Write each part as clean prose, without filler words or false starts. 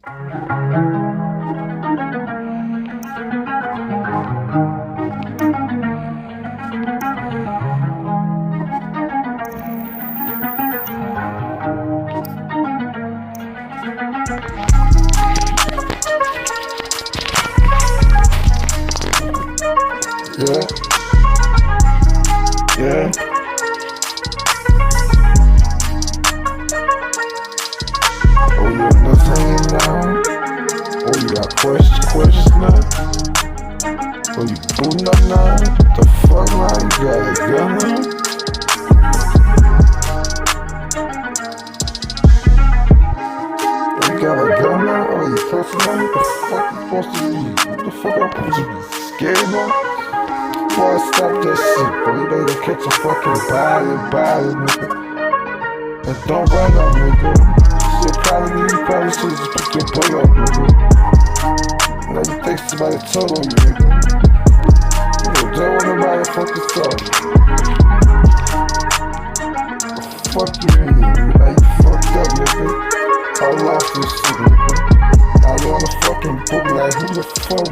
Yeah. Yeah. Oh, you in the same now? Oh, you got questions now? Oh, you booting up now? The fuck now? You got a gun now? You got a gun now? Oh, you pressing now? What the fuck you supposed to be? What the fuck I'm supposed to be scared now? Boy, stop that shit, bro. You better catch a fucking body, nigga. And don't run up, nigga. Shit, you probably should just put your butt up, nigga. Now you think somebody told on you, nigga. You don't want nobody fucking talk. Fuck you, nigga. Now you fucked up, nigga. I lost this shit, nigga. Now you on the fucking book, like, who the fuck,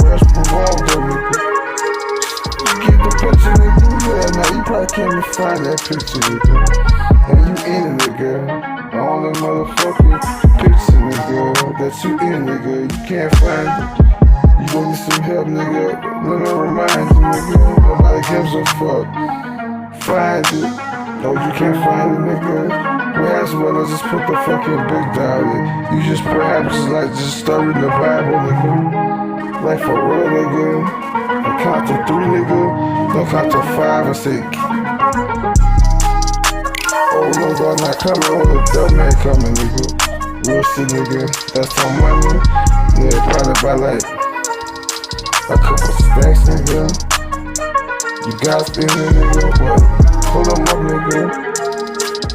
where's Peralta, nigga? Get the picture, nigga. Yeah, now you probably can't even find that picture, nigga. And you in it, nigga. On the motherfucking picture, nigga. That you in, nigga. You can't find it. You gon' need some help, nigga. Let me remind you, nigga. Nobody gives a fuck. Find it. No, you can't find it, nigga. As well as just put the fucking book down. You just perhaps like just start reading the Bible, nigga. Like for real, nigga. I count to 3, nigga. Don't count to 5 and say, oh no, God not coming. Oh, the dumb man coming, nigga. Real shit, nigga. That's some money. Yeah, probably by like a couple stacks, nigga. You got spinning, nigga. But pull them up, nigga.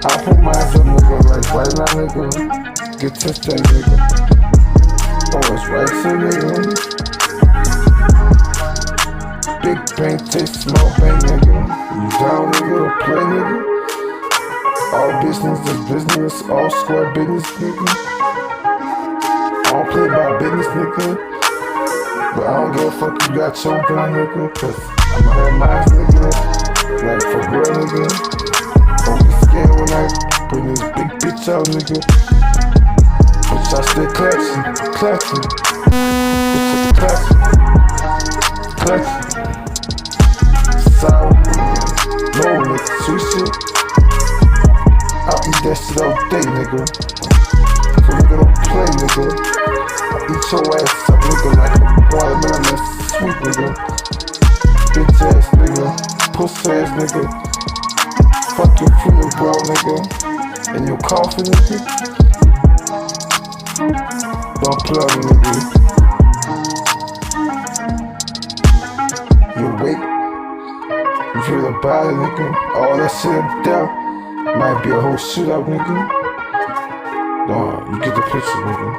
I put mine up, nigga. Like right now, nigga. Get touched that, nigga. Oh, it's right here, nigga. Big bang, taste, small bang, nigga. You down, nigga, play, nigga. All business is business, all square business, nigga. I don't play by business, nigga. But I don't give a fuck you got your gun, nigga. Cause I'ma have mine, nigga. Like for real, nigga. Don't be scared when I bring this big bitch out, nigga. But y'all still clutching. Bitch, clutching. Sour, no nigga, sweet shit. I'll eat that shit all day, nigga. So nigga don't play, nigga. I'll eat your ass up, nigga, like a watermelon that's sweet, nigga. Bitch ass nigga, pussy ass nigga. Fuck your funeral, bro, nigga. And your coffin, nigga. Don't play with me, nigga. You wait. You feel the body, nigga. All that shit up there might be a whole shootout, nigga. No, you get the picture, nigga.